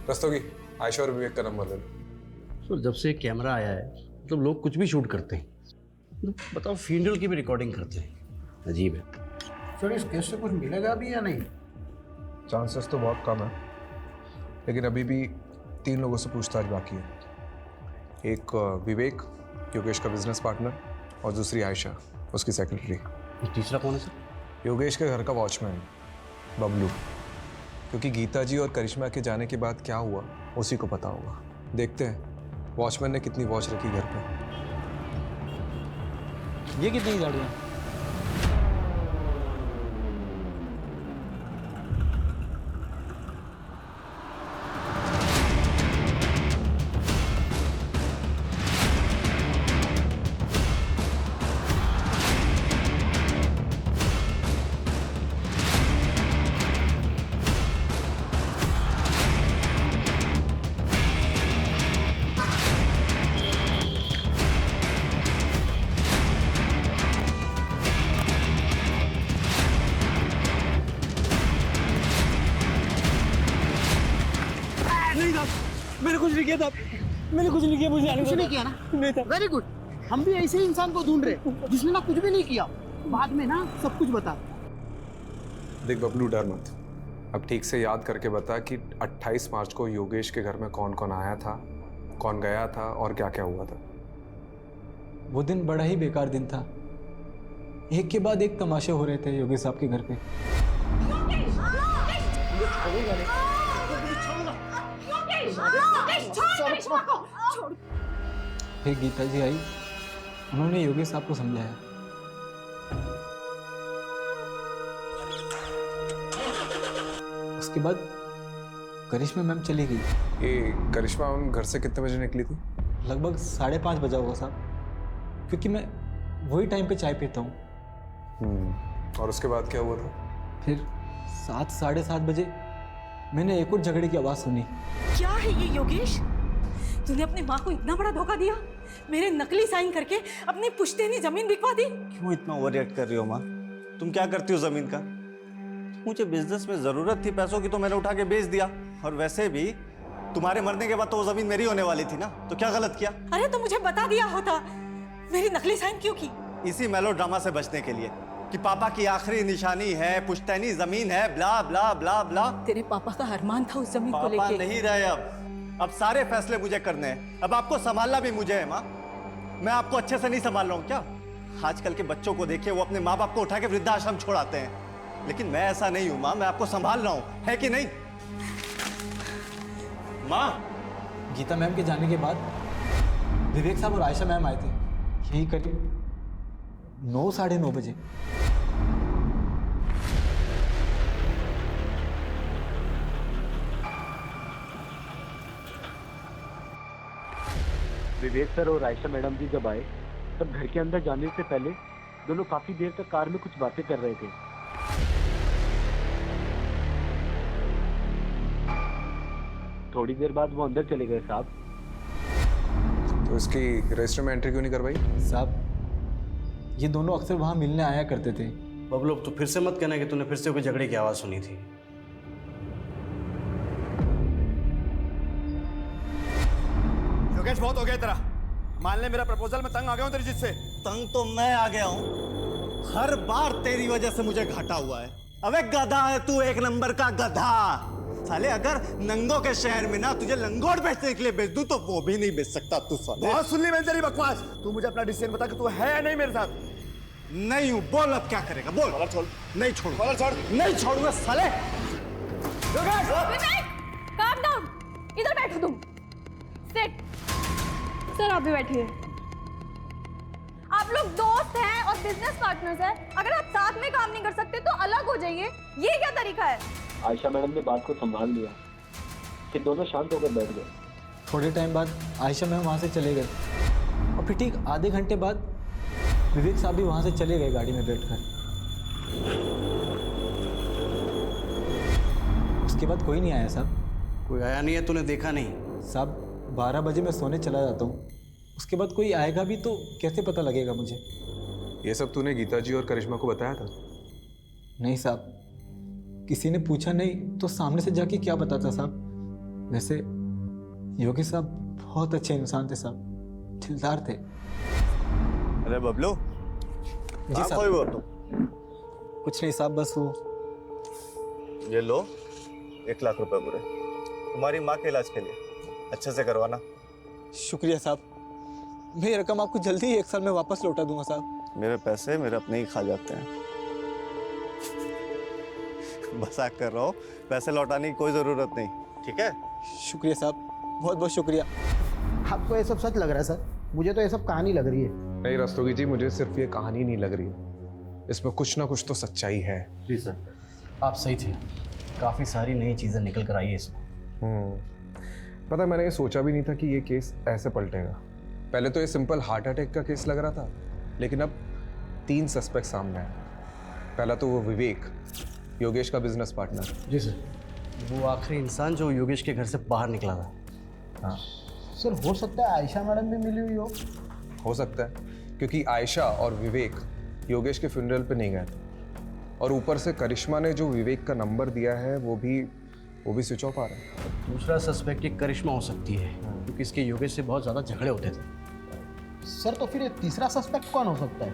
रस्तोगी आयशा और विवेक का नंबर ले लो। सर जब से कैमरा आया है मतलब लोग कुछ भी शूट करते हैं, बताओ फीमेल की भी रिकॉर्डिंग करते हैं, अजीब है। सर इस केस से कुछ मिलेगा भी या नहीं? चांसेस तो बहुत कम है, लेकिन अभी भी 3 लोगों से पूछताछ बाकी है। एक विवेक, योगेश का बिजनेस पार्टनर, और दूसरी आयशा, उसकी सेक्रेटरी। तीसरा कौन है सर? योगेश के घर का वॉचमैन बबलू, क्योंकि गीता जी और करिश्मा के जाने के बाद क्या हुआ उसी को पता होगा। देखते हैं वॉचमैन ने कितनी वॉच रखी घर पे। ये कितनी गाड़ियाँ? मैंने कुछ नहीं किया था, मैंने कुछ नहीं किया, मुझे कुछ नहीं किया ना? नहीं था। Very good. हम भी ऐसे ही इंसान को ढूंढ रहे जिसने ना कुछ भी नहीं किया, बाद में ना सब कुछ बता। देख बबलू, डर मत। अब ठीक से याद करके बता कि 28 मार्च को योगेश के घर में कौन कौन आया था, कौन गया था और क्या क्या हुआ था। वो दिन बड़ा ही बेकार दिन था। एक के बाद एक तमाशे हो रहे थे योगेश साहब के घर पे। फिर गीता जी आई, उन्होंने योगेश साहब को समझाया। उसके बाद करिश्मा मैम चली गई। ये करिश्मा मैम घर से कितने बजे निकली थी? लगभग 5:30 बजा होगा साहब, क्योंकि मैं वही टाइम पे चाय पीता हूँ। और उसके बाद क्या हुआ था? फिर 7 साढ़े 7 बजे मैंने एक और झगड़े की आवाज़ सुनी। क्या है ये योगेश? तूने अपनी माँ को इतना बड़ा धोखा दिया, मेरे नकली साइन करके अपनी पुश्तैनी जमीन बिकवा दी। क्यों इतना ओवर रिएक्ट कर रही हो माँ? तुम क्या करती हो जमीन का? मुझे बिजनेस में जरूरत थी पैसों की तो मैंने उठा के बेच दिया, और वैसे भी तुम्हारे मरने के बाद तो वो जमीन मेरी होने वाली थी ना, तो क्या गलत किया? अरे तो मुझे बता दिया होता, मेरी नकली साइन क्यों की? इसी मेलो ड्रामा से बचने के लिए कि पापा की आखिरी निशानी है, पुश्तैनी जमीन है, ब्ला ब्ला ब्ला ब्ला। तेरे पापा का अरमान था उस जमीन को पापा लेके। नहीं रहे अब सारे फैसले मुझे करने हैं। अब आपको संभालना भी मुझे है माँ। मैं आपको अच्छे से नहीं संभाल रहा हूँ क्या? आजकल के बच्चों को देखिए, वो अपने माँ बाप को उठा के वृद्धाश्रम छोड़ाते हैं, लेकिन मैं ऐसा नहीं हूँ माँ। मैं आपको संभाल रहा हूँ, है कि नहीं माँ? गीता मैम के जाने के बाद विवेक साहब और आयशा मैम आए थे, यही करीब 9 साढ़े 9 बजे। विवेक सर और आयशा मैडम जी जब आए तब घर के अंदर जाने से पहले दोनों काफी देर तक कार में कुछ बातें कर रहे थे। थोड़ी देर बाद वो अंदर चले गए साहब। तो इसकी रजिस्टर में एंट्री क्यों नहीं करवाई? साहब ये दोनों अक्सर वहाँ मिलने आया करते थे। बबलू तो फिर से मत कहना कि तूने फिर से कोई झगड़े की आवाज़ सुनी थी। योगेश बहुत हो गया तेरा। मान ले मेरा प्रपोजल, मैं तंग आ गया हूँ तेरी जिद से। तंग तो मैं आ गया हूँ, हर बार तेरी वजह से मुझे घाटा हुआ है। अबे गधा है तू, एक नंबर का गधा। साले अगर नंगों के शहर में ना तुझे लंगोट बेचने के लिए बेच दूं तो वो भी नहीं बेच सकता तू। साले बहुत सुन ली मैंने तेरी बकवास। तू मुझे अपना डिसीजन बता कि तू है या नहीं मेरे साथ। नहीं हूं, बोल अब क्या करेगा बोल। कॉलर छोड़। नहीं छोड़ूंगा, कॉलर छोड़। नहीं छोड़ूंगा साले। विवेक, calm down, इधर बैठो तुम। Sit. सर आप भी बैठिए। आप लोग दोस्त हैं और बिजनेस पार्टनर्स हैं। अगर आप साथ में काम नहीं कर सकते तो अलग हो जाइए। ये क्या तरीका है? आयशा मैडम ने बात को संभाल लिया, फिर दोनों शांत होकर बैठ गए। थोड़े टाइम बाद आयशा मैम वहाँ से चले गए, और फिर ठीक आधे घंटे बाद विवेक साहब भी वहाँ से चले गए गाड़ी में बैठकर। उसके बाद कोई नहीं आया साहब। कोई आया नहीं है? तूने देखा नहीं? साहब 12 बजे मैं सोने चला जाता हूँ, उसके बाद कोई आएगा भी तो कैसे पता लगेगा मुझे? ये सब तूने गीता जी और करिश्मा को बताया था? नहीं साहब, किसी ने पूछा नहीं तो सामने से जाके क्या बताता साहब। वैसे योगेश साहब बहुत अच्छे इंसान थे साहब, दिलदार थे। अरे बबलू, जी कहाँ साहब। खोए हो तुम? कुछ नहीं साहब, बस वो ये लो 1 लाख रुपए पूरे तुम्हारी माँ के इलाज के लिए, अच्छे से करवाना। शुक्रिया साहब, मैं ये रकम आपको जल्दी ही 1 साल में वापस लौटा दूंगा साहब। मेरे पैसे मेरे अपने ही खा जाते हैं। मजाक कर रहा हूँ, पैसे लौटाने की कोई जरूरत नहीं, ठीक है? शुक्रिया साहब, बहुत बहुत शुक्रिया। आपको ये सब सच लग रहा है सर? मुझे तो ये सब कहानी लग रही है। नहीं रस्तोगी जी, मुझे सिर्फ ये कहानी नहीं लग रही है, इसमें कुछ ना कुछ तो सच्चाई है। जी सर, आप सही थे। काफ़ी सारी नई चीज़ें निकल कर आई है इसमें। पता है, मैंने ये सोचा भी नहीं था कि ये केस ऐसे पलटेगा। पहले तो ये सिंपल हार्ट अटैक का केस लग रहा था, लेकिन अब 3 सस्पेक्ट सामने आए। पहला तो वो विवेक, योगेश का बिजनेस पार्टनर। जी सर, वो आखिरी इंसान जो योगेश के घर से बाहर निकला था। हाँ सर हो सकता है आयशा मैडम भी मिली हुई हो सकता है, क्योंकि आयशा और विवेक योगेश के फ्यूनरल पे नहीं गए थे, और ऊपर से करिश्मा ने जो विवेक का नंबर दिया है वो भी स्विच ऑफ आ रहा है। दूसरा सस्पेक्ट एक करिश्मा हो सकती है, क्योंकि इसके योगेश से बहुत ज़्यादा झगड़े होते थे। सर। तो फिर ये तीसरा सस्पेक्ट कौन हो सकता है?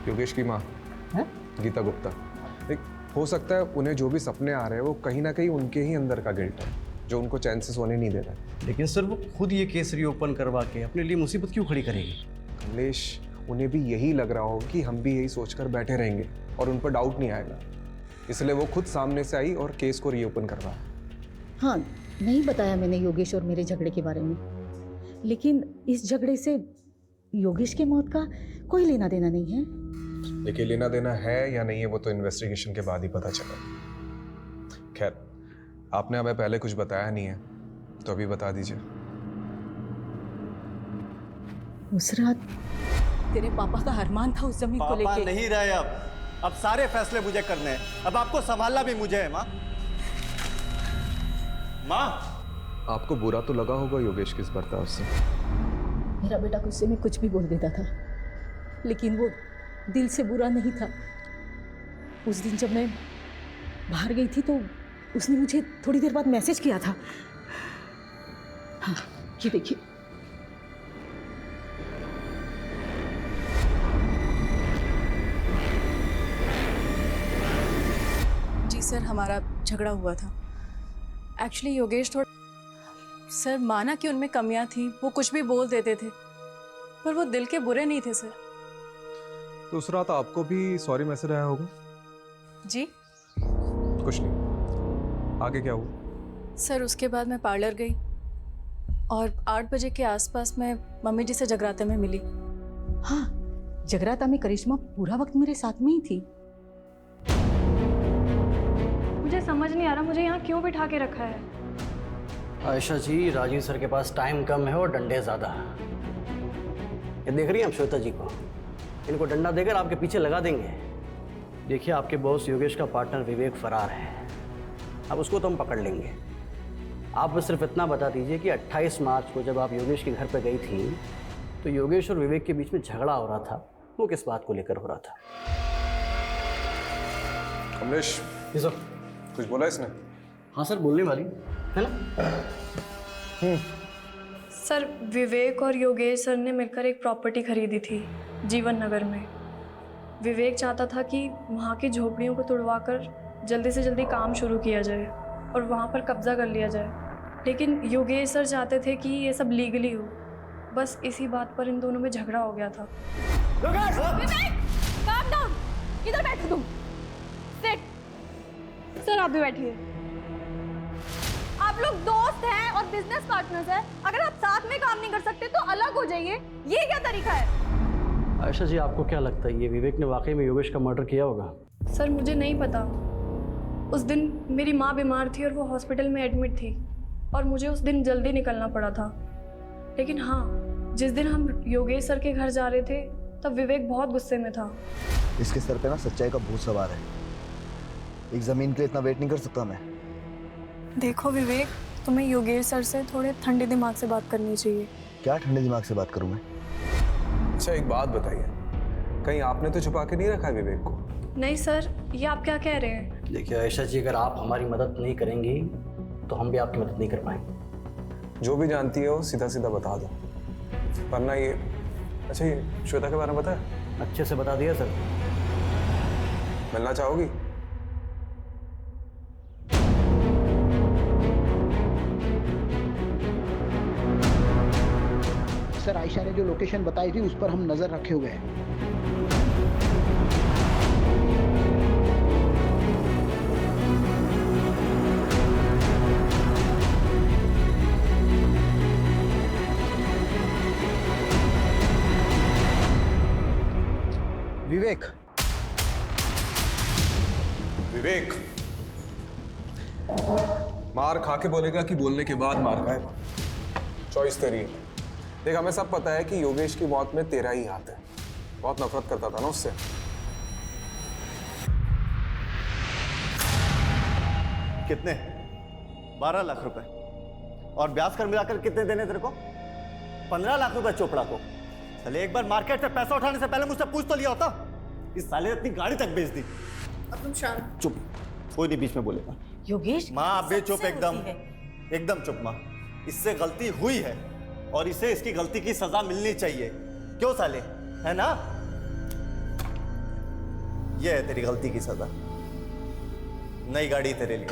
योगेश की माँ हैं? गीता गुप्ता। देख, हो सकता है उन्हें जो भी सपने आ रहे हैं वो कहीं ना कहीं उनके ही अंदर का गिल्ट है, जो उनको चैन से सोने नहीं दे रहा है। लेकिन सर वो खुद ये केस रीओपन करवा के अपने लिए मुसीबत क्यों खड़ी करेगी? कमलेश, उन्हें भी यही लग रहा हो कि हम भी यही सोचकर बैठे रहेंगे और उन पर डाउट नहीं आएगा, इसलिए वो खुद सामने से आई और केस को रीओपन करवा। हाँ, नहीं बताया मैंने योगेश और मेरे झगड़े के बारे में, लेकिन इस झगड़े से योगेश की मौत का कोई लेना देना नहीं है। देखिए, लेना देना है या नहीं है वो तो इन्वेस्टिगेशन के बाद ही पता चला। खैर, आपने हमें पहले कुछ बताया नहीं है, तो अभी बता दीजिए। उस रात तेरे पापा का अरमान था उस जमीन को पापा लेके। नहीं रहे अब सारे फैसले मुझे करने हैं, अब आपको संभालना भी मुझे है। माँ, आपको बुरा तो लगा होगा योगेश किस बर्ताव से। मेरा बेटा गुस्से में कुछ भी बोल देता था, लेकिन वो दिल से बुरा नहीं था। उस दिन जब मैं बाहर गई थी तो उसने मुझे थोड़ी देर बाद मैसेज किया था। हाँ, ये देखिए। जी सर, हमारा झगड़ा हुआ था। एक्चुअली योगेश थोड़ा सर माना कि उनमें कमियां थी, वो कुछ भी बोल देते थे, पर वो दिल के बुरे नहीं थे सर। तो उस रात आपको भी सॉरी मैसेज आया होगा? जी कुछ नहीं, आगे क्या हुआ? सर, उसके बाद मैं पार्लर गई और 8 बजे के आसपास मैं मम्मी जी से जगराते में मिली। हाँ, जगराता में करिश्मा पूरा वक्त मेरे साथ में ही थी। मुझे समझ नहीं आ रहा मुझे यहाँ क्यों बिठा के रखा है। आयशा जी, राजीव सर के पास टाइम कम है और डंडे ज़्यादा। ये देख रही हैं आप श्वेता जी को? इनको डंडा देकर आपके पीछे लगा देंगे। देखिए, आपके बॉस योगेश का पार्टनर विवेक फरार है, अब उसको तो हम पकड़ लेंगे। आप बस सिर्फ इतना बता दीजिए कि 28 मार्च को जब आप योगेश के घर पर गई थी तो योगेश और विवेक के बीच में झगड़ा हो रहा था, वो किस बात को लेकर हो रहा था? कमलेश, जी सर। कुछ बोला इसने? हाँ सर, बोलने वाली है ना। सर, विवेक और योगेश सर ने मिलकर एक प्रॉपर्टी खरीदी थी जीवन नगर में। विवेक चाहता था कि वहाँ की झोपड़ियों को तुड़वाकर जल्दी से जल्दी काम शुरू किया जाए और वहाँ पर कब्जा कर लिया जाए, लेकिन योगेश सर चाहते थे कि ये सब लीगली हो। बस इसी बात पर इन दोनों में झगड़ा हो गया था। विवेक, calm down, इधर बैठो तुम। Sit. सर, आप भी बैठिए। आप लोग दोस्त हैं और बिजनेस पार्टनर्स हैं। अगर आप साथ में काम नहीं कर सकते तो अलग हो जाइए। ये क्या तरीका है? आयशा जी, आपको क्या लगता है ये विवेक ने वाकई में योगेश का मर्डर किया होगा? सर, मुझे नहीं पता। उस दिन मेरी माँ बीमार थी और वो हॉस्पिटल में एडमिट थी और मुझे उस दिन जल्दी निकलना पड़ा था। लेकिन हाँ, जिस दिन हम योगेश सर के घर जा रहे थे तब विवेक बहुत गुस्से में था। इसके सर पे ना सच्चाई का भूत सवार है। एक जमीन के लिए इतना वेट नहीं कर सकता मैं। देखो विवेक, तुम्हें योगेश सर से थोड़े ठंडे दिमाग से बात करनी चाहिए। क्या ठंडे दिमाग से बात करूं मैं? अच्छा, एक बात बताइए, कहीं आपने तो छुपा के नहीं रखा है विवेक को? नहीं सर, ये आप क्या कह रहे हैं? देखिए आयशा जी, अगर आप हमारी मदद नहीं करेंगी तो हम भी आपकी मदद नहीं कर पाएंगे। जो भी जानती है वो सीधा सीधा बता दो, वरना ये अच्छा ये श्वेता के बारे में पता है? अच्छे से बता दिया सर। मिलना चाहोगी? सर आयशा ने जो लोकेशन बताई थी उस पर हम नजर रखे हुए हैं। विवेक, विवेक मार खा के बोलेगा कि बोलने के बाद मार खाएगा? चॉइस तेरी है। देख, हमें सब पता है कि योगेश की मौत में तेरा ही हाथ है। बहुत नफरत करता था ना उससे। कितने? 12 लाख रुपए। और ब्याज कर मिलाकर कितने देने तेरे को? 15 लाख रुपए चोपड़ा को। चले एक बार मार्केट से पैसा उठाने से पहले मुझसे पूछ तो लिया होता। इस साले ने अपनी गाड़ी तक बेच दी। अब तुम शांत। चुप, कोई नहीं बीच में बोलेगा। योगेश, माँ आप भी चुप, एकदम चुप माँ। इससे गलती हुई है और इसे इसकी गलती की सजा मिलनी चाहिए। क्यों साले, है ना? यह है तेरी गलती की सजा। नई गाड़ी तेरे लिए।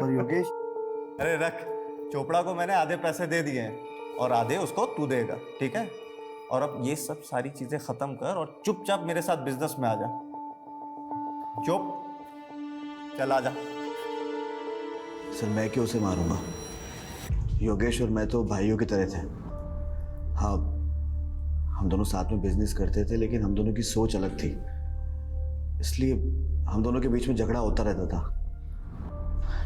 पर योगेश, अरे रख, चोपड़ा को मैंने आधे पैसे दे दिए हैं और आधे उसको तू देगा, ठीक है? और अब ये सब सारी चीजें खत्म कर और चुपचाप मेरे साथ बिजनेस में आ जा। चुप, चल आ जा। सर मैं क्यों उसे मारूंगा? योगेश और मैं तो भाइयों की तरह थे। हाँ, हम दोनों साथ में बिजनेस करते थे, लेकिन हम दोनों की सोच अलग थी, इसलिए हम दोनों के बीच में झगड़ा होता रहता था।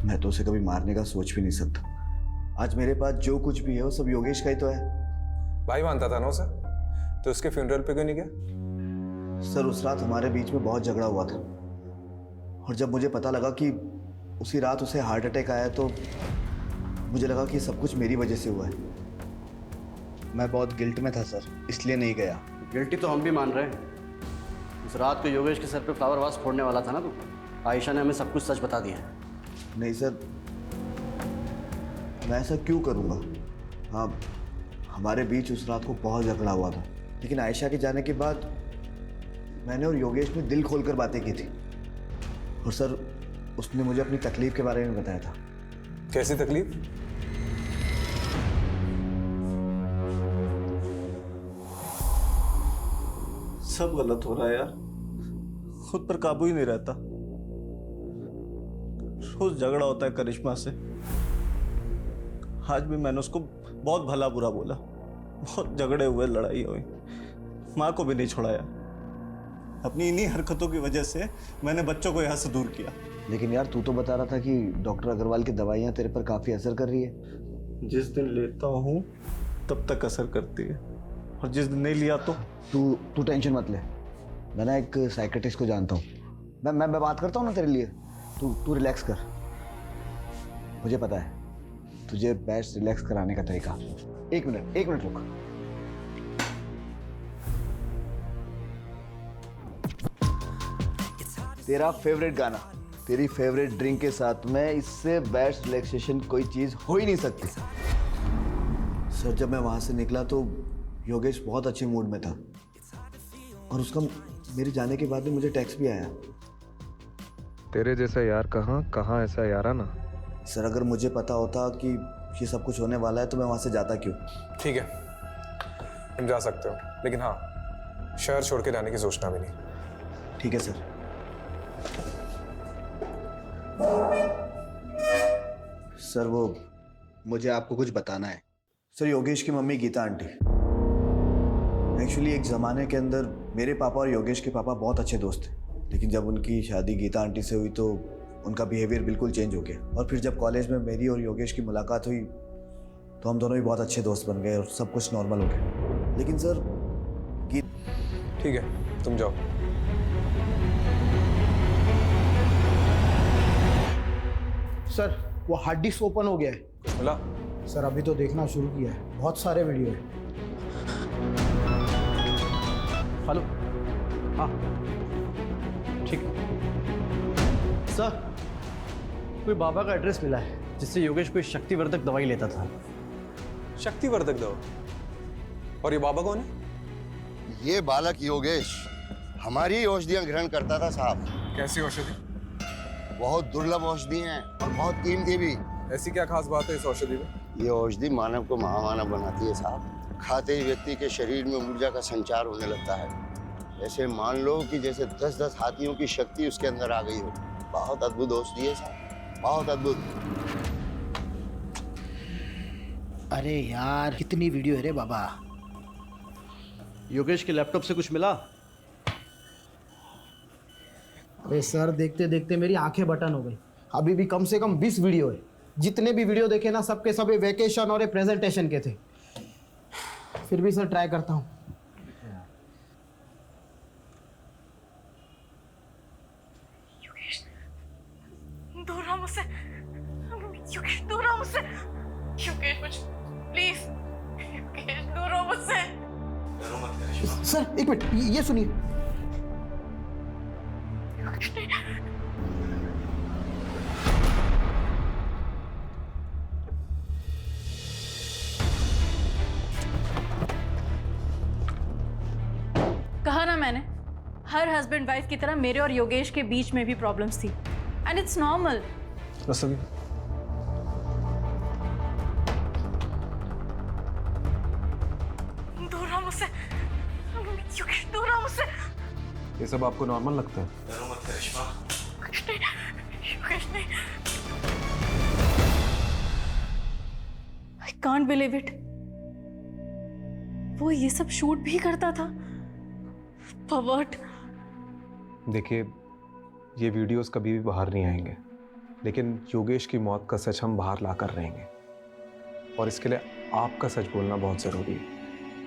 मैं तो उसे कभी मारने का सोच भी नहीं सकता। आज मेरे पास जो कुछ भी है वो सब योगेश का ही तो है। भाई मानता था ना उसे, तो उसके फ्यूनरल पे क्यों नहीं गया? सर उस रात हमारे बीच में बहुत झगड़ा हुआ था, और जब मुझे पता लगा कि उसी रात उसे हार्ट अटैक आया तो मुझे लगा कि सब कुछ मेरी वजह से हुआ है। मैं बहुत गिल्ट में था सर, इसलिए नहीं गया। गिल्टी तो हम भी मान रहे हैं। उस रात को योगेश के सर पे फ्लावर वास फोड़ने वाला था ना तू। आयशा ने हमें सब कुछ सच बता दिया है। नहीं सर, मैं ऐसा क्यों करूँगा? हाँ, हमारे बीच उस रात को बहुत झगड़ा हुआ था, लेकिन आयशा के जाने के बाद मैंने और योगेश ने दिल खोलकर बातें की थी। और सर उसने मुझे अपनी तकलीफ के बारे में बताया था। कैसी तकलीफ? सब गलत हो रहा है यार, खुद पर काबू ही नहीं रहता। रोज झगड़ा होता है करिश्मा से। आज भी मैंने उसको बहुत भला बुरा बोला, बहुत झगड़े हुए, लड़ाई हुई, माँ को भी नहीं छोड़ाया। अपनी इन्हीं हरकतों की वजह से मैंने बच्चों को यहाँ से दूर किया। लेकिन यार तू तो बता रहा था कि डॉक्टर अग्रवाल की दवाइयाँ तेरे पर काफ़ी असर कर रही है। जिस दिन लेता हूँ तब तक असर करती है, और जिस दिन नहीं लिया तो तू टेंशन मत ले। मैं ना एक साइकेट्रिस्ट को जानता हूँ। मैं बात करता हूँ ना तेरे लिए। तू रिलैक्स कर। मुझे पता है तुझे बेस्ट रिलैक्स कराने का तरीका। एक मिनट रुक। तेरा फेवरेट गाना, तेरी फेवरेट ड्रिंक के साथ में इससे बेस्ट रिलैक्सेशन कोई चीज़ हो ही नहीं सकती। सर जब मैं वहाँ से निकला तो योगेश बहुत अच्छे मूड में था, और उसका मेरे जाने के बाद भी मुझे टेक्स्ट भी आया। तेरे जैसा यार कहाँ ऐसा यार आना। सर अगर मुझे पता होता कि ये सब कुछ होने वाला है तो मैं वहाँ से जाता क्यों? ठीक है, तुम जा सकते हो, लेकिन हाँ, शहर छोड़ के जाने की सोचना भी नहीं। ठीक है सर। सर वो मुझे आपको कुछ बताना है। सर योगेश की मम्मी गीता आंटी, एक्चुअली एक ज़माने के अंदर मेरे पापा और योगेश के पापा बहुत अच्छे दोस्त थे, लेकिन जब उनकी शादी गीता आंटी से हुई तो उनका बिहेवियर बिल्कुल चेंज हो गया। और फिर जब कॉलेज में मेरी और योगेश की मुलाकात हुई तो हम दोनों भी बहुत अच्छे दोस्त बन गए और सब कुछ नॉर्मल हो गया। लेकिन सर ठीक है, तुम जाओ। सर वो हार्ड डिस्क ओपन हो गया है। कुछ मिला? सर अभी तो देखना शुरू किया है, बहुत सारे वीडियो है। हेलो, हाँ ठीक। सर कोई बाबा का एड्रेस मिला है जिससे योगेश कोई शक्तिवर्धक दवाई लेता था। शक्तिवर्धक दवा? और ये बाबा कौन है? ये बालक योगेश हमारी औषधियां ग्रहण करता था साहब। कैसी औषधि? बहुत दुर्लभ औषधि हैं और बहुत कीमती भी। ऐसी क्या खास बात है इस औषधि में? ये औषधि मानव को महामानव बनाती है साहब। खाते ही व्यक्ति के शरीर में ऊर्जा का संचार होने लगता है। ऐसे मान लो कि जैसे 10-10 हाथियों की शक्ति उसके अंदर आ गई हो। बहुत अद्भुत औषधि है साहब, बहुत अद्भुत। अरे यार कितनी वीडियो है रे बाबा। योगेश के लैपटॉप से कुछ मिला? अरे सर देखते देखते मेरी आंखें बटन हो गई। अभी भी कम से कम 20 वीडियो है। जितने भी वीडियो देखे ना सबके सब वेकेशन और प्रेजेंटेशन के थे। फिर भी सर ट्राई करता हूँ। दूर रहो मुझसे, योगेश दूर रहो मुझसे, योगेश मुझ प्लीज, योगेश दूर रहो मुझसे। सर एक मिनट, ये सुनिए। कहा ना मैंने, हर हस्बैंड वाइफ की तरह मेरे और योगेश के बीच में भी प्रॉब्लम्स थी एंड इट्स नॉर्मल। दूर रहो मुझसे, योगेश दूर रहो मुझसे। ये सब आपको नॉर्मल लगता है? योगेश नहीं। आई कांट बिलीव इट, वो ये सब शूट भी करता था। परवर्ट। देखिए, ये वीडियोस कभी भी बाहर नहीं आएंगे, लेकिन योगेश की मौत का सच हम बाहर ला कर रहेंगे। और इसके लिए आपका सच बोलना बहुत ज़रूरी है।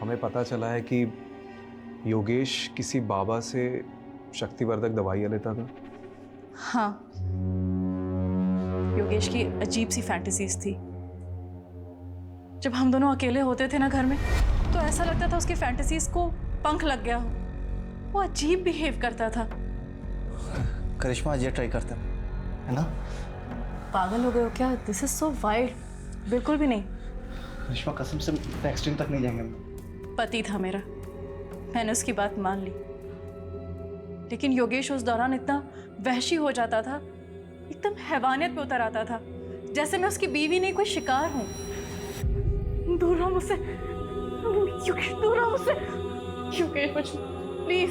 हमें पता चला है कि योगेश किसी बाबा से शक्तिवर्धक दवाइयाँ लेता था। हाँ, योगेश की अजीब सी फैंटेसीज थी। जब हम दोनों अकेले होते थे ना घर में, तो ऐसा लगता था उसकी फैंटेसीज को पंख लग गया हो। वो अजीब बिहेव करता था। करिश्मा आज ये ट्राई करते हैं, है ना? पागल हो गए हो क्या? This is so wild. बिल्कुल भी नहीं। करिश्मा कसम से एक्सट्रीम तक नहीं जाएंगे। पति था मेरा, मैंने उसकी बात मान ली। लेकिन योगेश उस दौरान इतना वहशी हो जाता था, एकदम हैवानियत पे उतर आता था, जैसे मैं उसकी बीवी नहीं कोई शिकार हूँ। दूर रहो मुझसे, योगेश दूर रहो मुझसे, योगेश मुझ प्लीज,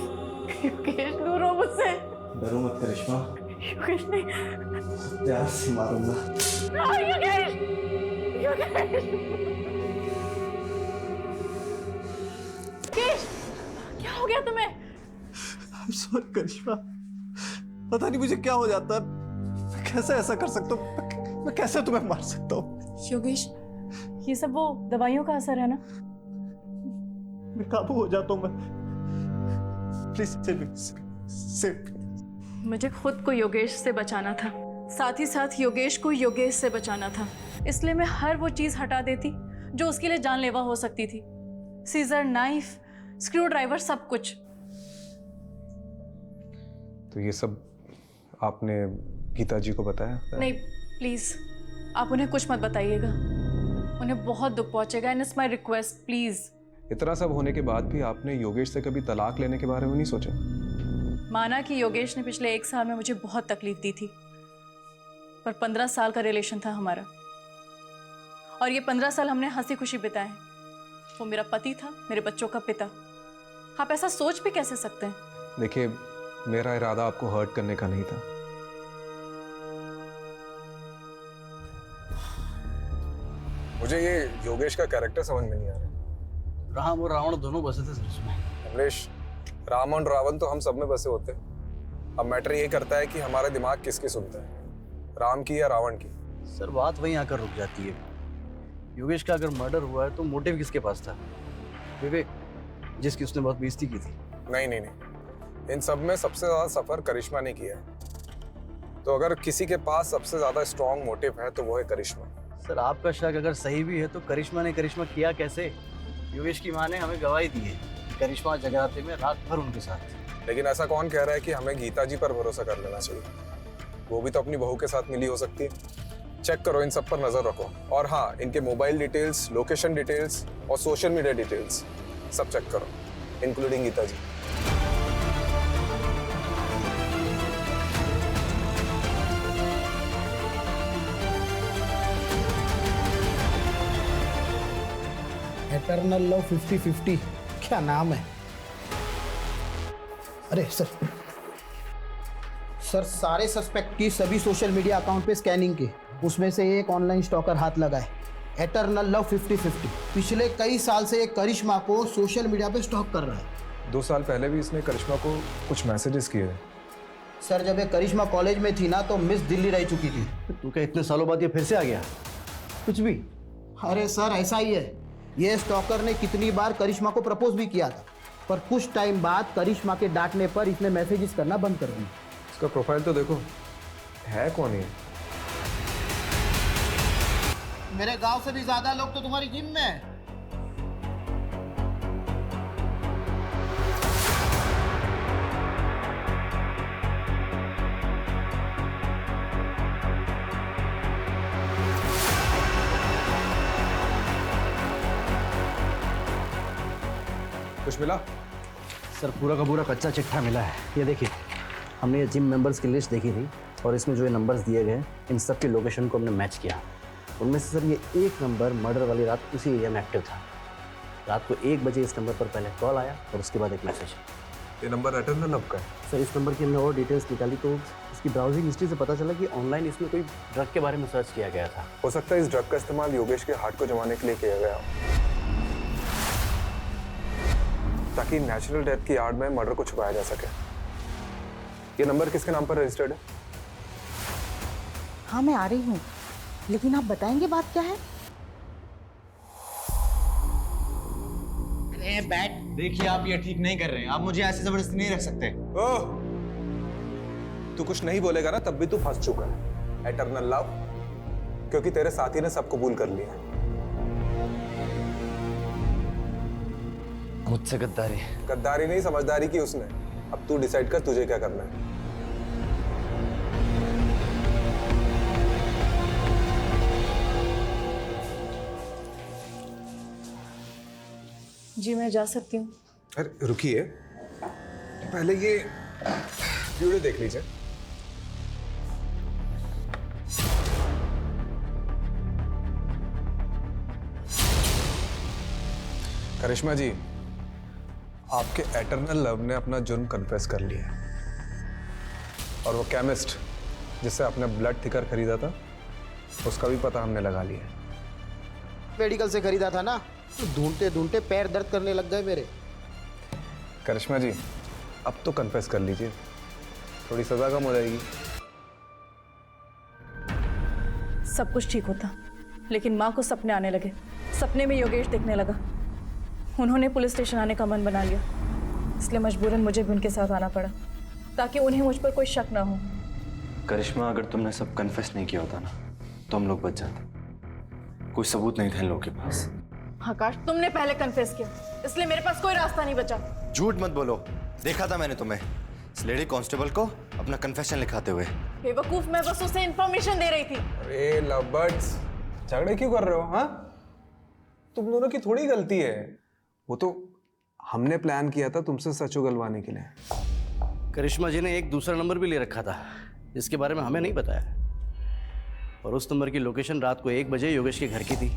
योगेश दूर रहो मुझसे। डरो मत करिश्मा, योगेश नहीं, प्यार से मारूंगा। योगेश, योगेश, योगेश, क्या हो गया तुम्हें? सॉरी करिश्मा, पता नहीं मुझे क्या हो जाता है। मैं कैसे ऐसा कर सकता हूँ? मैं कैसे तुम्हें मार सकता हूँ? योगेश, ये सब वो दवाइयों का असर है ना? मैं काबू हो जाता हूँ मैं। Please save. मुझे खुद को योगेश से बचाना था, साथ ही साथ योगेश को योगेश से बचाना था। इसलिए मैं हर वो चीज़ हटा देती जो उसके लिए जानलेवा हो सकती थी। सीजर, नाइफ, स्क्रू ड्राइवर, सब कुछ। तो ये सब आपने गीता जी को बताया? नहीं, प्लीज़ आप उन्हें कुछ मत बताइएगा। उन्हें बहुत दुख पहुंचेगा and it's my request, please. इतना सब होने के बाद भी आपने योगेश से कभी तलाक लेने के बारे में नहीं सोचा? माना कि योगेश ने पिछले 1 साल में मुझे बहुत तकलीफ दी थी, पर 15 साल का रिलेशन था हमारा, और ये 15 साल हमने हंसी खुशी बिताए। वो मेरा पति था, मेरे बच्चों का पिता। आप ऐसा सोच भी कैसे सकते हैं? देखिए, मेरा इरादा आपको हर्ट करने का नहीं था। मुझे ये योगेश का कैरेक्टर समझ में नहीं आ रहा। राम और रावण दोनों बसे थे सर उसमें। कमलेश, राम और रावण तो हम सब में बसे होते हैं। अब मैटर ये करता है कि हमारा दिमाग किसकी सुनता है, राम की या रावण की। सर बात वहीं आकर रुक जाती है। योगेश का अगर मर्डर हुआ है तो मोटिव किसके पास था? विवेक, जिसकी उसने बहुत बेइज्जती की थी। नहीं, इन सब में सबसे ज्यादा सफर करिश्मा ने किया है। तो अगर किसी के पास सबसे ज्यादा स्ट्रॉन्ग मोटिव है तो वो है करिश्मा। सर आपका शक अगर सही भी है तो करिश्मा ने करिश्मा किया कैसे? योगेश की माँ ने हमें गवाही दी है, करिश्मा जगराते में रात भर उनके साथ थी। लेकिन ऐसा कौन कह रहा है कि हमें गीता जी पर भरोसा कर लेना चाहिए? वो भी तो अपनी बहू के साथ मिली हो सकती है। चेक करो, इन सब पर नजर रखो। और हाँ, इनके मोबाइल डिटेल्स, लोकेशन डिटेल्स और सोशल मीडिया डिटेल्स सब चेक करो, इंक्लूडिंग गीता जी। एटर्नल लव 50-50 क्या नाम है? अरे सर सारे सस्पेक्ट की सभी सोशल मीडिया अकाउंट पे स्कैनिंग की, उसमें से एक ऑनलाइन स्टॉकर हाथ लगा है। एटर्नल लव 50-50 पिछले कई साल से एक करिश्मा को सोशल मीडिया पे स्टॉक कर रहा है। 2 साल पहले भी इसने करिश्मा को कुछ मैसेजेस किए हैं। सर जब ये करिश्मा कॉलेज में थी ना तो मिस दिल्ली रह चुकी थी। तू क्या इतने सालों बाद ये फिर से आ गया? कुछ भी। अरे सर ऐसा ही है, ये स्टॉकर ने कितनी बार करिश्मा को प्रपोज भी किया था, पर कुछ टाइम बाद करिश्मा के डांटने पर इसने मैसेजेस करना बंद कर दिया। इसका प्रोफाइल तो देखो, है कौन ये? मेरे गांव से भी ज्यादा लोग तो तुम्हारी जिम में है। कुछ मिला? सर पूरा का पूरा कच्चा चिट्ठा मिला है। ये देखिए, हमने ये जिम मेंबर्स की लिस्ट देखी थी और इसमें जो ये नंबर्स दिए गए इन सब की लोकेशन को हमने मैच किया। उनमें से सर ये एक नंबर मर्डर वाली रात उसी एरिया में एक्टिव था। रात को 1 बजे इस नंबर पर पहले कॉल आया और उसके बाद एक मैसेज। ये नंबर एटर्नल लव का है? सर इस नंबर की हमने और डिटेल्स निकाली तो इसकी ब्राउजिंग हिस्ट्री से पता चला कि ऑनलाइन इसमें कोई ड्रग के बारे में सर्च किया गया था। हो सकता है इस ड्रग का इस्तेमाल योगेश के हार्ट को जमाने के लिए किया गया हो, ताकि नेचुरल डेथ की आड़ में मर्डर को छुपाया जा सके। ये नंबर किसके नाम पर रजिस्टर्ड है? हाँ मैं आ रही हूँ, लेकिन आप बताएंगे बात क्या है? अरे बैठ, देखिए आप ये ठीक नहीं कर रहे हैं। आप मुझे ऐसे जबरदस्ती नहीं रख सकते। ओह, तू कुछ नहीं बोलेगा ना तब भी तू फंस चुका है। एटर्नल लव, क्योंकि तेरे साथी ने सब कबूल कर लिया। मुझसे गद्दारी? गद्दारी नहीं, समझदारी की उसने। अब तू डिसाइड कर तुझे क्या करना है। जी मैं जा सकती हूँ। अरे रुकिए, पहले ये वीडियो देख लीजिए। करिश्मा जी, आपके एटर्नल लव ने अपना जुर्म कन्फेस कर लिया है। और वो केमिस्ट जिससे आपने ब्लड थिकर खरीदा था, उसका भी पता हमने लगा लिया। मेडिकल से खरीदा था ना, तो ढूंढते ढूंढते पैर दर्द करने लग गए मेरे। करिश्मा जी, अब तो कन्फेस कर लीजिए, थोड़ी सजा कम हो जाएगी। सब कुछ ठीक होता, लेकिन माँ को सपने आने लगे। सपने में योगेश दिखने लगा। उन्होंने पुलिस स्टेशन आने का मन बना लिया, इसलिए मजबूरन मुझे भी उनके साथ आना पड़ा, ताकि उन्हें मुझ पर कोई शक ना हो। करिश्मा, अगर तुमने सब कन्फेस नहीं किया होता ना तो हम लोग बच जाते। कोई सबूत नहीं था इन लोगों के पास। आकाश, तुमने पहले कन्फेस किया, इसलिए मेरे पास कोई रास्ता नहीं बचा। झूठ मत बोलो, देखा था मैंने तुम्हें इस लेडी कांस्टेबल को अपना कन्फेशन लिखाते हुए। बेवकूफ, मैं बस उसे इन्फॉर्मेशन दे रही थी। अरे लवबर्ड्स, झगड़े क्यों कर रहे हो? हाँ, तुम दोनों की थोड़ी गलती है। वो तो हमने प्लान किया था तुमसे सच उगलवाने के लिए। करिश्मा जी ने एक दूसरा नंबर भी ले रखा था, जिसके बारे में हमें नहीं बताया। और उस नंबर की लोकेशन रात को 1 बजे योगेश के घर की थी।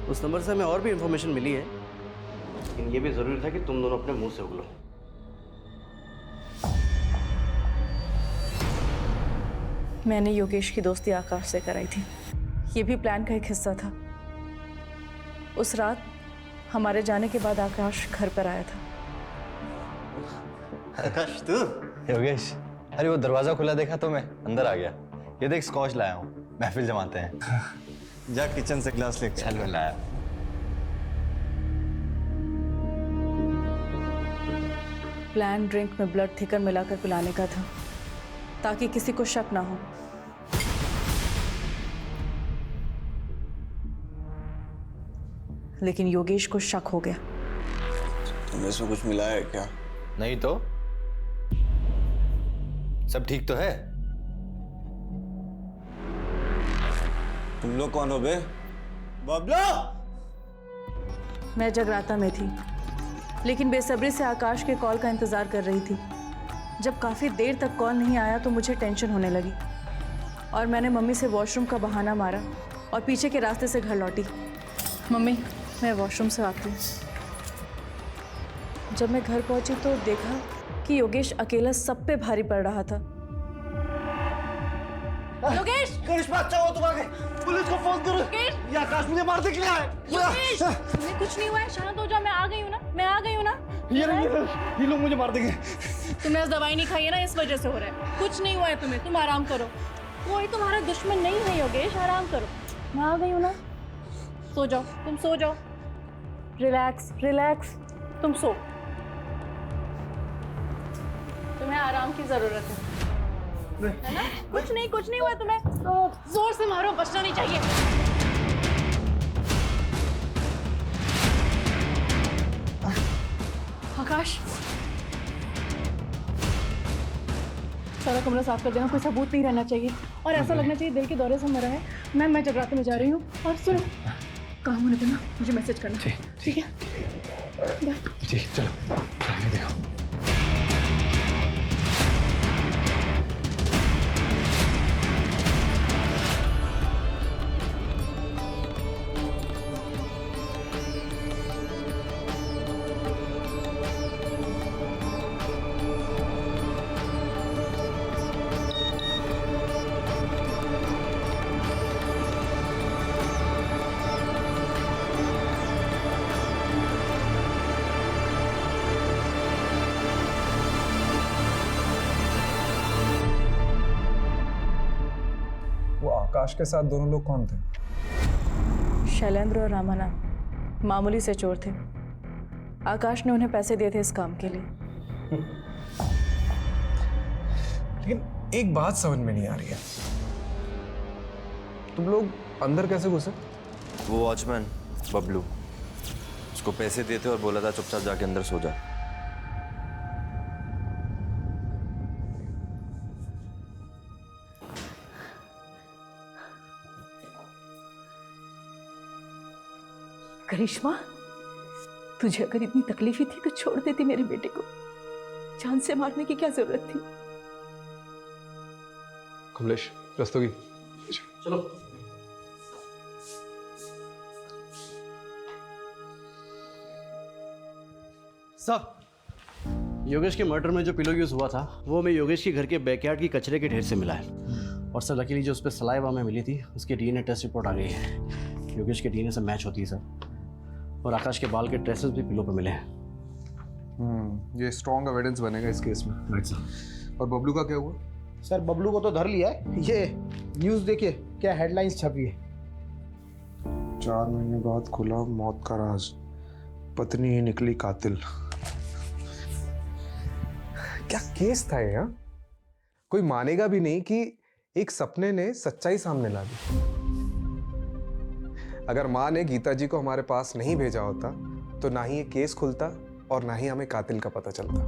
उस नंबर से हमें और भी इंफॉर्मेशन मिली है, लेकिन ये भी जरूरी था कि तुम दोनों अपने मुंह से उगलो। मैंने योगेश की दोस्ती आकाश से कराई थी। ये भी प्लान का एक हिस्सा था। उस रात हमारे जाने के बाद आकाश घर पर आया था। आकाश, तू? योगेश, अरे वो दरवाजा खुला देखा तो मैं अंदर आ गया। ये देख, स्कॉच लाया हूँ, महफिल जमाते हैं। जा किचन से ग्लास लेके चल मैं लाया। प्लान ड्रिंक में ब्लड थिकर मिलाकर पिलाने का था, ताकि किसी को शक ना हो। लेकिन योगेश को शक हो गया। तुम्हें इसमें कुछ मिला है क्या? नहीं तो सब ठीक तो है। तुम लोग कौन हो बे? बबलू! मैं जगराता में थी, लेकिन बेसब्री से आकाश के कॉल का इंतज़ार कर रही थी। जब काफ़ी देर तक कॉल नहीं आया तो मुझे टेंशन होने लगी और मैंने मम्मी से वॉशरूम का बहाना मारा और पीछे के रास्ते से घर लौटी। मम्मी, मैं वॉशरूम से आती हूँ। जब मैं घर पहुंची तो देखा कि योगेश अकेला सब पे भारी पड़ रहा था। योगेश! करिश्मा, अच्छा हो तुम आ गए। पुलिस को फोन करो। ये आकाश मुझे मारने के लिए आए। योगेश! तुम्हें कुछ नहीं हुआ है, शांत हो जाओ। मैं आ गई हूँ ना, मैं आ गई हूँ ना। ये लोग मुझे मार देंगे। तुमने आज दवाई नहीं खाई है ना, इस वजह से हो रहा है। कुछ नहीं हुआ है तुम्हें, तुम आराम करो। कोई तुम्हारा दुश्मन नहीं है योगेश, आराम करो। मैं आ गई हूँ ना, सो जाओ, तुम सो जाओ। रिलैक्स रिलैक्स, तुम सो। तुम्हें आराम की जरूरत है ना? कुछ नहीं हुआ तुम्हें। जोर से मारो, बचना नहीं चाहिए। आकाश, सारा कमरा साफ कर देना, कोई सबूत नहीं रहना चाहिए और ऐसा लगना चाहिए दिल के दौरे से मरा है। मैं जगराते में जा रही हूँ और सुनो, काम होने देना, मुझे मैसेज करना। ठीक है? बाय। जी चलो, देखो। आकाश के साथ दोनों लोग कौन थे? शैलेंद्र और रामाना मामूली से चोर थे। आकाश ने उन्हें पैसे दिए थे इस काम के लिए। लेकिन एक बात समझ में नहीं आ रही है, तुम लोग अंदर कैसे घुसे? वो वॉचमैन बबलू, उसको पैसे दिए थे और बोला था चुपचाप जाके अंदर सो जा। करिश्मा, तुझे अगर इतनी तकलीफ ही थी तो छोड़ देती मेरे बेटे को। जान से मारने की क्या जरूरत थी? कमलेश, रस्तोगी चलो। सर, योगेश के मर्डर में जो पिलो यूज हुआ था वो हमें योगेश के घर के बैकयार्ड की कचरे के ढेर से मिला है। और सर लकीली जो उस पर सलाइवा हमें मिली थी उसकी डीएनए टेस्ट रिपोर्ट आ गई है। योगेश के डीएनए से मैच होती है सर। और आकाश के बाल के ट्रेसेस भी पिलो पे मिले हैं। ये स्ट्रॉन्ग एविडेंस बनेगा इस केस में। Right sir. और बबलू का क्या हुआ? सर बबलू को तो धर लिया है। ये न्यूज़ देखिए क्या हेडलाइंस छपी है। 4 महीने बाद खुला मौत का राज, पत्नी ही निकली कातिल। क्या केस था ये? हाँ, कोई मानेगा भी नहीं कि एक सपने ने सच्चाई सामने ला दी। अगर माँ ने गीता जी को हमारे पास नहीं भेजा होता तो ना ही ये केस खुलता और ना ही हमें कातिल का पता चलता।